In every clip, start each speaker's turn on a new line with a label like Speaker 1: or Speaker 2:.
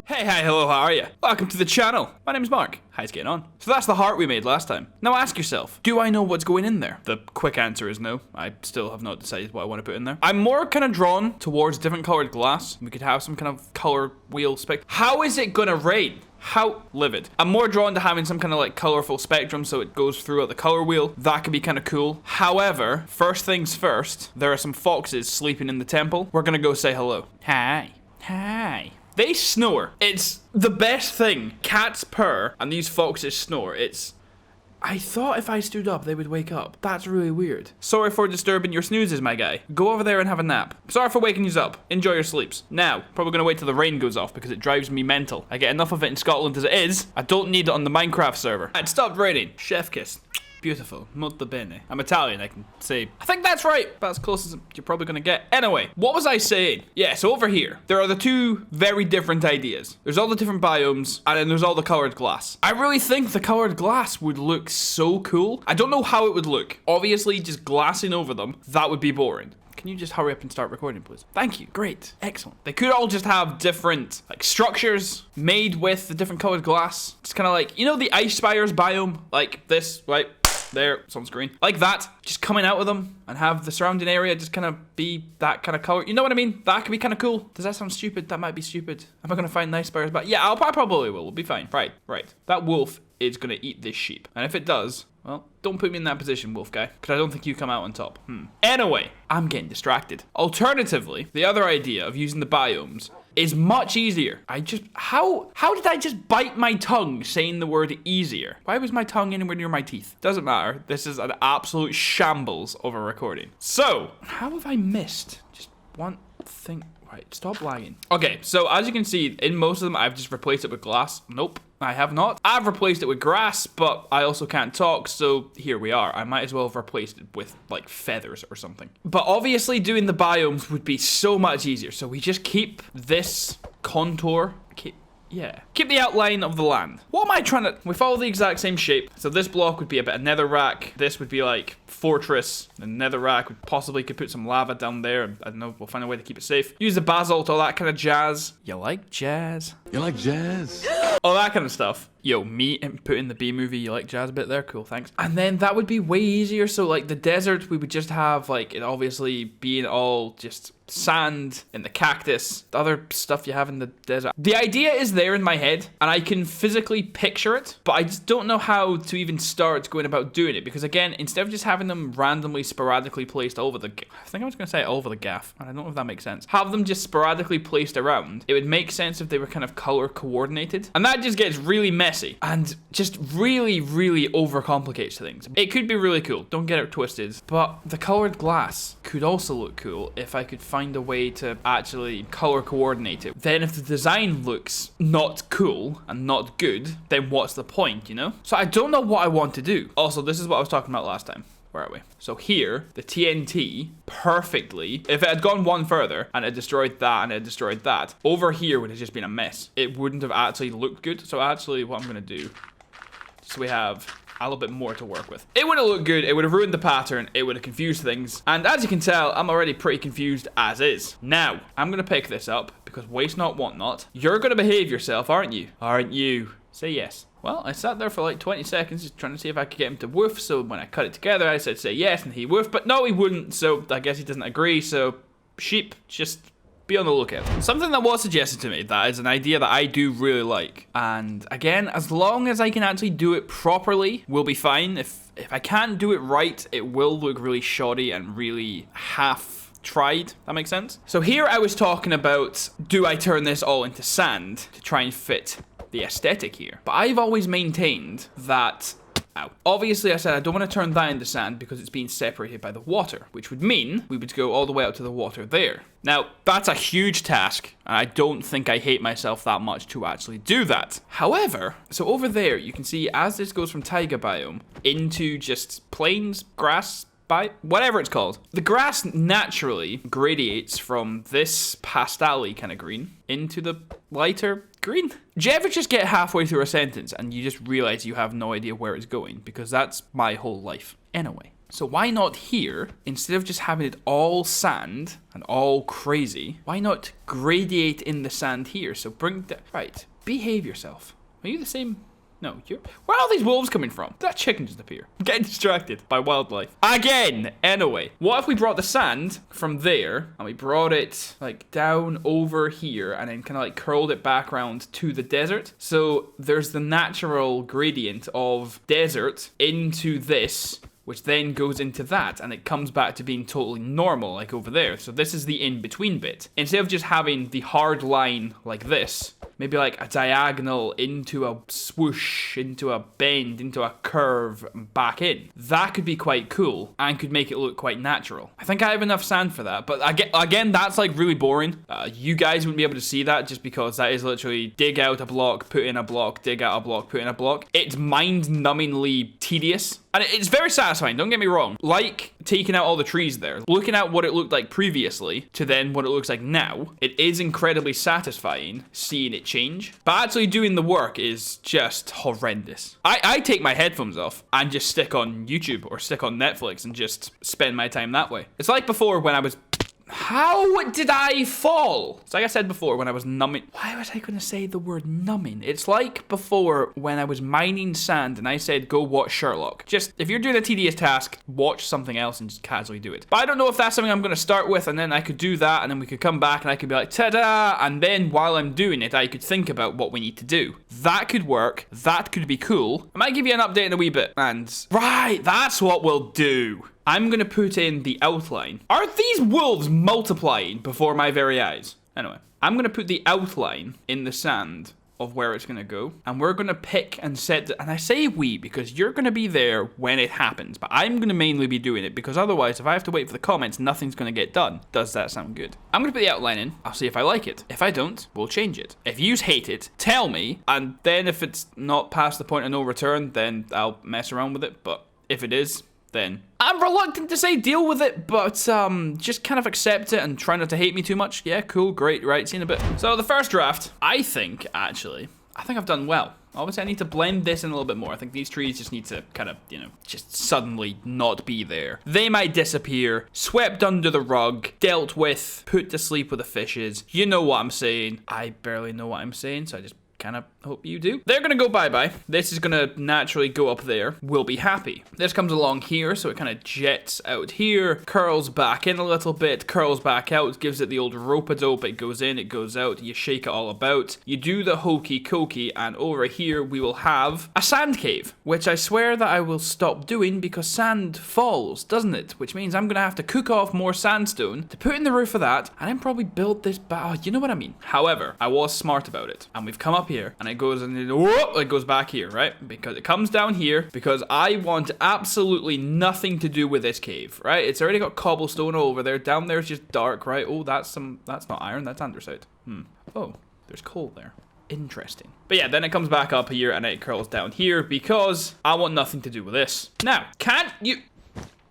Speaker 1: Hey, hi, hello, how are you? Welcome to the channel. My name's Mark. How's it getting on? So that's the heart we made last time. Now ask yourself, do I know what's going in there? The quick answer is no. I still have not decided what I want to put in there. I'm more kind of drawn towards different colored glass. We could have some kind of color wheel spec. How is it gonna rain? How livid. I'm more drawn to having some kind of like colorful spectrum so it goes throughout the color wheel. That could be kind of cool. However, first things first, there are some foxes sleeping in the temple. We're gonna go say hello. Hi. Hi. They snore. It's the best thing. Cats purr and these foxes snore. I thought if I stood up, they would wake up. That's really weird. Sorry for disturbing your snoozes, my guy. Go over there and have a nap. Sorry for waking you up. Enjoy your sleeps. Now, probably gonna wait till the rain goes off because it drives me mental. I get enough of it in Scotland as it is. I don't need it on the Minecraft server. It stopped raining. Chef kiss. Beautiful. Molto bene. I'm Italian, I can say. I think that's right. About as close as you're probably gonna get. Anyway, what was I saying? Yeah, so over here, there are the two very different ideas. There's all the different biomes, and then there's all the colored glass. I really think the colored glass would look so cool. I don't know how it would look. Obviously, just glassing over them, that would be boring. Can you just hurry up and start recording, please? Thank you. Great. Excellent. They could all just have different, like, structures made with the different colored glass. It's kind of like, you know the Ice Spires biome? Like this, right? There, it's on screen. Like that, just coming out of them and have the surrounding area just kind of be that kind of color. You know what I mean? That could be kind of cool. Does that sound stupid? That might be stupid. Am I going to find nice spires? But yeah, I probably will. We'll be fine. Right. That wolf is going to eat this sheep. And if it does, well, don't put me in that position, wolf guy, because I don't think you come out on top. Anyway, I'm getting distracted. Alternatively, the other idea of using the biomes is much easier. How did I just bite my tongue saying the word easier? Why was my tongue anywhere near my teeth? Doesn't matter. This is an absolute shambles of a recording. So, how have I missed just one thing? Right, stop lagging. Okay, so as you can see, in most of them, I've just replaced it with glass. Nope, I have not. I've replaced it with grass, but I also can't talk, so here we are. I might as well have replaced it with, like, feathers or something. But obviously, doing the biomes would be so much easier. So we just keep this contour. Keep the outline of the land. What am I trying to... We follow the exact same shape. So this block would be a bit of netherrack. This would be like fortress. And netherrack would possibly could put some lava down there. I don't know. We'll find a way to keep it safe. Use the basalt, all that kind of jazz. You like jazz?
Speaker 2: You like jazz?
Speaker 1: All that kind of stuff. Yo, me and put in the B movie, you like jazz bit there? Cool, thanks. And then that would be way easier. So like the desert, we would just have like it obviously being all just sand and the cactus, the other stuff you have in the desert. The idea is there in my head and I can physically picture it, but I just don't know how to even start going about doing it because again, instead of just having them randomly sporadically placed over the, I think I was going to say over the gaff, and I don't know if that makes sense. Have them just sporadically placed around. It would make sense if they were kind of color coordinated, and that just gets really messy and just really overcomplicates things. It could be really cool, don't get it twisted, but the colored glass could also look cool if I could find a way to actually color coordinate it. Then if the design looks not cool and not good, then what's the point, you know? So I don't know what I want to do. Also, this is what I was talking about last time. Where are we? So here, the TNT perfectly, if it had gone one further and it destroyed that and it destroyed that, over here would have just been a mess. It wouldn't have actually looked good. So actually what I'm gonna do, so we have a little bit more to work with. It would have looked good, it would have ruined the pattern, it would have confused things, and as you can tell, I'm already pretty confused as is. Now, I'm gonna pick this up, because waste not, want not. You're gonna behave yourself, aren't you? Aren't you? Say yes. Well, I sat there for like 20 seconds just trying to see if I could get him to woof, so when I cut it together, I said say yes, and he woofed, but no, he wouldn't, so I guess he doesn't agree, so sheep, just be on the lookout. Something that was suggested to me that is an idea that I do really like. And again, as long as I can actually do it properly, we'll be fine. If I can't do it right, it will look really shoddy and really half tried. That makes sense? So here I was talking about, do I turn this all into sand to try and fit the aesthetic here? But I've always maintained that obviously, I said I don't want to turn that into sand because it's being separated by the water, which would mean we would go all the way out to the water there. Now, that's a huge task, and I don't think I hate myself that much to actually do that. However, so over there, you can see as this goes from taiga biome into just plains, grass, whatever it's called. The grass naturally gradiates from this pastel-y kind of green into the lighter green. Do you ever just get halfway through a sentence and you just realize you have no idea where it's going? Because that's my whole life. Anyway, So why not here, instead of just having it all sand and all crazy, why not gradiate in the sand here? So bring the, right, behave yourself. Are you the same? No, you're, where are all these wolves coming from? Did that chicken just appear? I'm getting distracted by wildlife. Again! Anyway, what if we brought the sand from there and we brought it like down over here and then kind of like curled it back around to the desert? So there's the natural gradient of desert into this, which then goes into that, and it comes back to being totally normal, like over there. So this is the in-between bit. Instead of just having the hard line like this, maybe like a diagonal into a swoosh, into a bend, into a curve, and back in. That could be quite cool, and could make it look quite natural. I think I have enough sand for that, but again, that's like really boring. You guys wouldn't be able to see that just because that is literally dig out a block, put in a block, dig out a block, put in a block. It's mind-numbingly tedious. And it's very satisfying, don't get me wrong. Like taking out all the trees there, looking at what it looked like previously to then what it looks like now, it is incredibly satisfying seeing it change. But actually doing the work is just horrendous. I take my headphones off and just stick on YouTube or stick on Netflix and just spend my time that way. It's like before when I was... How did I fall? So like I said before, when I was numbing... Why was I going to say the word numbing? It's like before when I was mining sand and I said, go watch Sherlock. Just, if you're doing a tedious task, watch something else and just casually do it. But I don't know if that's something I'm going to start with, and then I could do that, and then we could come back and I could be like, ta-da! And then while I'm doing it, I could think about what we need to do. That could work. That could be cool. I might give you an update in a wee bit. And, right, that's what we'll do. I'm going to put in the outline. Are these wolves multiplying before my very eyes? Anyway, I'm going to put the outline in the sand of where it's going to go. And we're going to pick and set... And I say we because you're going to be there when it happens. But I'm going to mainly be doing it because otherwise, if I have to wait for the comments, nothing's going to get done. Does that sound good? I'm going to put the outline in. I'll see if I like it. If I don't, we'll change it. If you hate it, tell me. And then if it's not past the point of no return, then I'll mess around with it. But if it is... then I'm reluctant to say deal with it, but just kind of accept it and try not to hate me too much. Yeah, cool, great, right, see you in a bit. So the first draft, I think I've done well. Obviously, I need to blend this in a little bit more. I think these trees just need to kind of, just suddenly not be there. They might disappear, swept under the rug, dealt with, put to sleep with the fishes. You know what I'm saying. I barely know what I'm saying, so I just kind of hope you do. They're gonna go bye-bye. This is gonna naturally go up there. We'll be happy. This comes along here, so it kind of jets out here, curls back in a little bit, curls back out, gives it the old rope-a-dope. It goes in, it goes out, you shake it all about, you do the hokey-cokey, and over here we will have a sand cave, which I swear that I will stop doing because sand falls, doesn't it? Which means I'm gonna have to cook off more sandstone to put in the roof of that, and then probably build this back. Oh, you know what I mean. However, I was smart about it, and we've come up here, and it goes and it goes back here, right? Because it comes down here, because I want absolutely nothing to do with this cave, right? It's already got cobblestone over there. Down there is just dark, right? Oh, that's not iron, that's andesite. Oh, there's coal there. Interesting. But yeah, then it comes back up here and it curls down here because I want nothing to do with this. Now, can't you...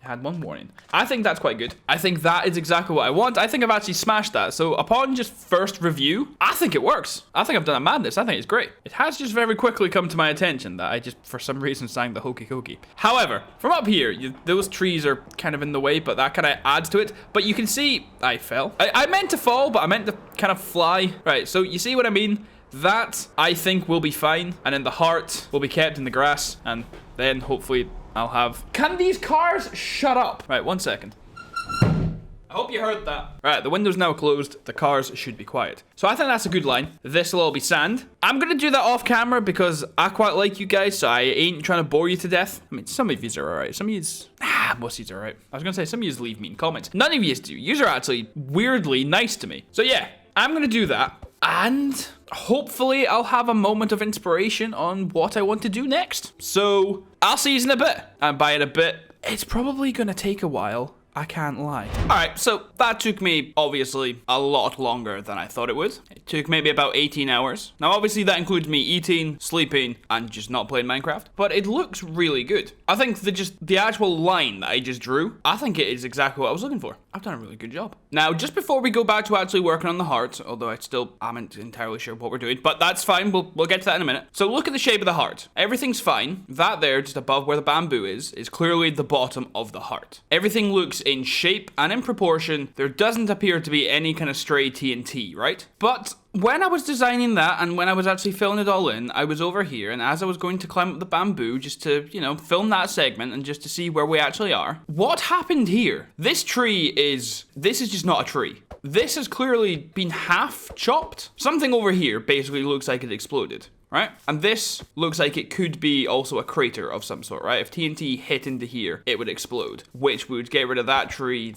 Speaker 1: had one warning. I think that's quite good. I think that is exactly what I want. I think I've actually smashed that. So upon just first review, I think it works. I think I've done a madness. I think it's great. It has just very quickly come to my attention that I just, for some reason, sang the hokey cokey. However, from up here, those trees are kind of in the way, but that kind of adds to it. But you can see, I fell. I meant to fall, but I meant to kind of fly. Right, so you see what I mean? That, I think, will be fine. And then the heart will be kept in the grass. And then, hopefully... I'll have... Can these cars shut up? Right, 1 second. I hope you heard that. Right, the window's now closed. The cars should be quiet. So I think that's a good line. This will all be sand. I'm going to do that off camera because I quite like you guys, so I ain't trying to bore you to death. I mean, some of yous are alright. Some of yous... most of yous are alright. I was going to say, some of yous leave mean comments. None of yous do. Yous are actually weirdly nice to me. So yeah, I'm going to do that. And hopefully I'll have a moment of inspiration on what I want to do next. So I'll see you in a bit. And by in a bit, it's probably going to take a while. I can't lie. All right, so that took me, obviously, a lot longer than I thought it would. It took maybe about 18 hours. Now, obviously, that includes me eating, sleeping, and just not playing Minecraft. But it looks really good. I think the actual line that I just drew, I think it is exactly what I was looking for. I've done a really good job. Now, just before we go back to actually working on the heart, although I still aren't entirely sure what we're doing, but that's fine. We'll get to that in a minute. So look at the shape of the heart. Everything's fine. That there, just above where the bamboo is clearly the bottom of the heart. Everything looks in shape and in proportion. There doesn't appear to be any kind of stray TNT, right? But when I was designing that and when I was actually filling it all in, I was over here, and as I was going to climb up the bamboo just to, you know, film that segment and just to see where we actually are, what happened here? This is just not a tree. This has clearly been half chopped. Something over here basically looks like it exploded. Right? And this looks like it could be also a crater of some sort, right? If TNT hit into here, it would explode, which would get rid of that tree,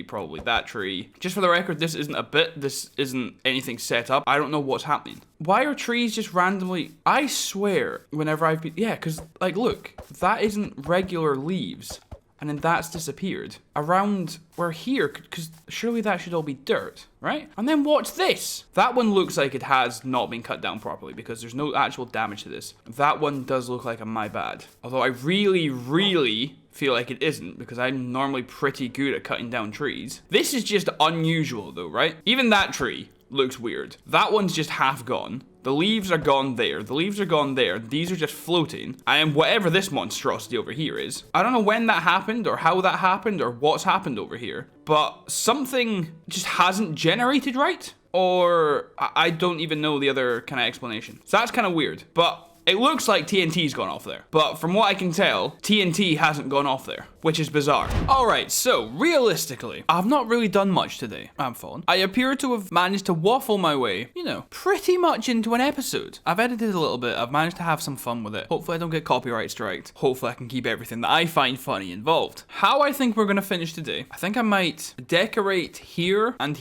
Speaker 1: probably that tree. Just for the record, this isn't a bit, this isn't anything set up. I don't know what's happening. Why are trees just randomly, I swear, whenever I've been, yeah, because, like, look, that isn't regular leaves. And then that's disappeared. Around where here, because surely that should all be dirt, right? And then what's this? That one looks like it has not been cut down properly because there's no actual damage to this. That one does look like a my bad. Although I really feel like it isn't because I'm normally pretty good at cutting down trees. This is just unusual though, right? Even that tree looks weird. That one's just half gone. The leaves are gone there. The leaves are gone there. These are just floating. And whatever this monstrosity over here is, I don't know when that happened or how that happened or what's happened over here, but something just hasn't generated right. Or I don't even know the other kind of explanation. So that's kind of weird. But it looks like TNT's gone off there. But from what I can tell, TNT hasn't gone off there, which is bizarre. All right, so realistically, I've not really done much today. I'm fallen. I appear to have managed to waffle my way, you know, pretty much into an episode. I've edited a little bit. I've managed to have some fun with it. Hopefully I don't get copyright striked. Hopefully I can keep everything that I find funny involved. How I think we're gonna finish today, I think I might decorate here, and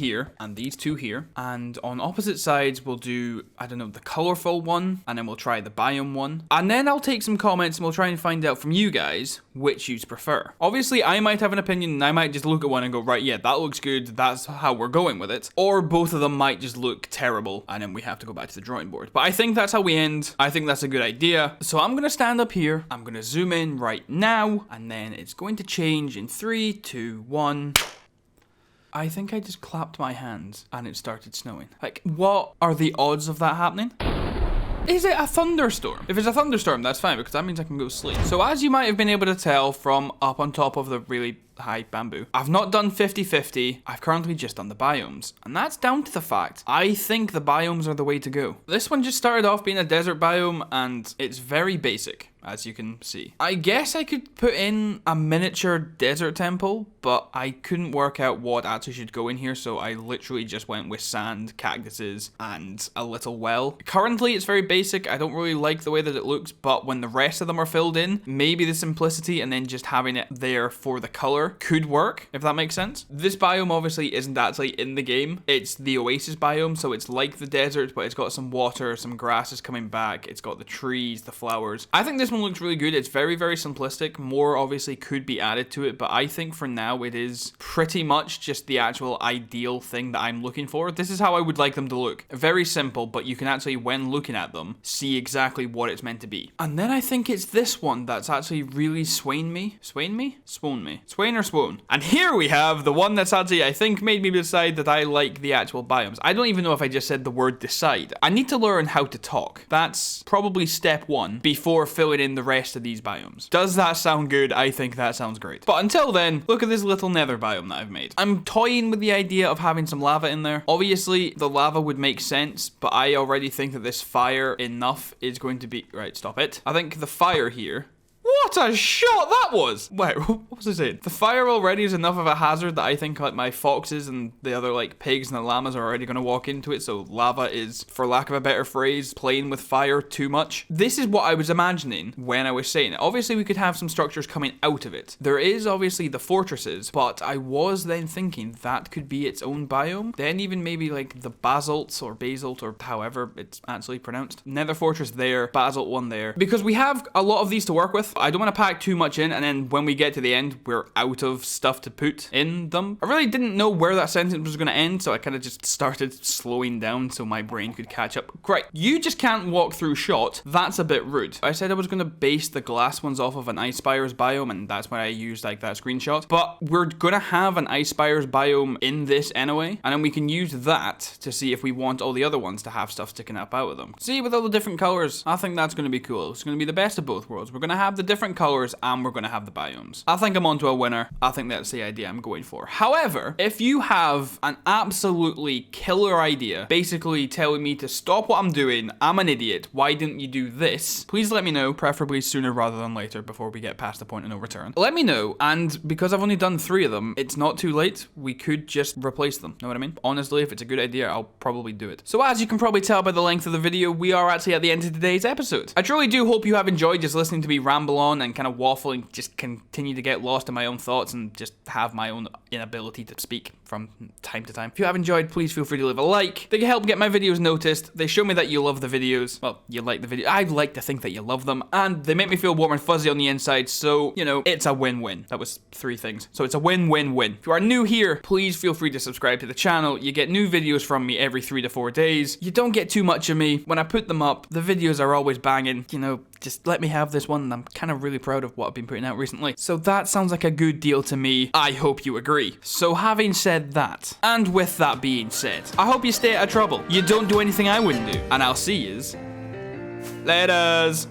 Speaker 1: these two here. And on opposite sides, we'll do, I don't know, the colorful one, and then we'll try the biome one. And then I'll take some comments and we'll try and find out from you guys which you prefer. Obviously, I might have an opinion and I might just look at one and go, right, yeah, that looks good. That's how we're going with it. Or both of them might just look terrible and then we have to go back to the drawing board. But I think that's how we end. I think that's a good idea. So I'm going to stand up here. I'm going to zoom in right now. And then it's going to change in 3, 2, 1. I think I just clapped my hands and it started snowing. Like, what are the odds of that happening? Is it a thunderstorm? If it's a thunderstorm, that's fine because that means I can go sleep. So as you might have been able to tell from up on top of the really high bamboo, I've not done 50-50. I've currently just done the biomes. And that's down to the fact I think the biomes are the way to go. This one just started off being a desert biome and it's very basic, as you can see. I guess I could put in a miniature desert temple, but I couldn't work out what actually should go in here, so I literally just went with sand, cactuses, and a little well. Currently, it's very basic. I don't really like the way that it looks, but when the rest of them are filled in, maybe the simplicity and then just having it there for the color could work, if that makes sense. This biome obviously isn't actually in the game. It's the oasis biome, so it's like the desert, but it's got some water, some grasses coming back. It's got the trees, the flowers. I think this one looks really good. It's very, very simplistic. More obviously could be added to it, but I think for now it is pretty much just the actual ideal thing that I'm looking for. This is how I would like them to look. Very simple, but you can actually, when looking at them, see exactly what it's meant to be. And then I think it's this one that's actually really swain me. Swain me? Swoon me. Swain or swoon? And here we have the one that's actually, I think, made me decide that I like the actual biomes. I don't even know if I just said the word decide. I need to learn how to talk. That's probably step one before filling in the rest of these biomes. Does that sound good? I think that sounds great. But until then, look at this little nether biome that I've made. I'm toying with the idea of having some lava in there. Obviously, the lava would make sense, but I already think that this fire enough is going to be... Right, stop it. I think the fire here... What a shot that was! Wait, what was I saying? The fire already is enough of a hazard that I think like my foxes and the other like pigs and the llamas are already going to walk into it, so lava is, for lack of a better phrase, playing with fire too much. This is what I was imagining when I was saying it. Obviously we could have some structures coming out of it. There is obviously the fortresses, but I was then thinking that could be its own biome. Then even maybe like the basalt or however it's actually pronounced. Nether fortress there, basalt one there. Because we have a lot of these to work with. I don't want to pack too much in, and then when we get to the end, we're out of stuff to put in them. I really didn't know where that sentence was going to end, so I kind of just started slowing down so my brain could catch up. Great. You just can't walk through shot. That's a bit rude. I said I was going to base the glass ones off of an Ice Spires biome, and that's why I used like that screenshot. But we're going to have an Ice Spires biome in this anyway, and then we can use that to see if we want all the other ones to have stuff sticking up out of them. See, with all the different colors, I think that's going to be cool. It's going to be the best of both worlds. We're going to have the different colors and we're going to have the biomes. I think I'm onto a winner. I think that's the idea I'm going for. However, if you have an absolutely killer idea, basically telling me to stop what I'm doing, I'm an idiot, why didn't you do this? Please let me know, preferably sooner rather than later before we get past the point of no return. Let me know, and because I've only done 3 of them, it's not too late. We could just replace them. Know what I mean? Honestly, if it's a good idea, I'll probably do it. So as you can probably tell by the length of the video, we are actually at the end of today's episode. I truly do hope you have enjoyed just listening to me ramble on and kind of waffle and just continue to get lost in my own thoughts and just have my own inability to speak from time to time. If you have enjoyed, please feel free to leave a like. They can help get my videos noticed. They show me that you love the videos. Well, you like the video. I'd like to think that you love them, and they make me feel warm and fuzzy on the inside, so, you know, it's a win-win. That was 3 things. So it's a win-win-win. If you are new here, please feel free to subscribe to the channel. You get new videos from me every 3 to 4 days. You don't get too much of me. When I put them up, the videos are always banging. You know, just let me have this one, and I'm kind of really proud of what I've been putting out recently. So that sounds like a good deal to me. I hope you agree. So having said that, and with that being said, I hope you stay out of trouble. You don't do anything I wouldn't do, and I'll see yous laters.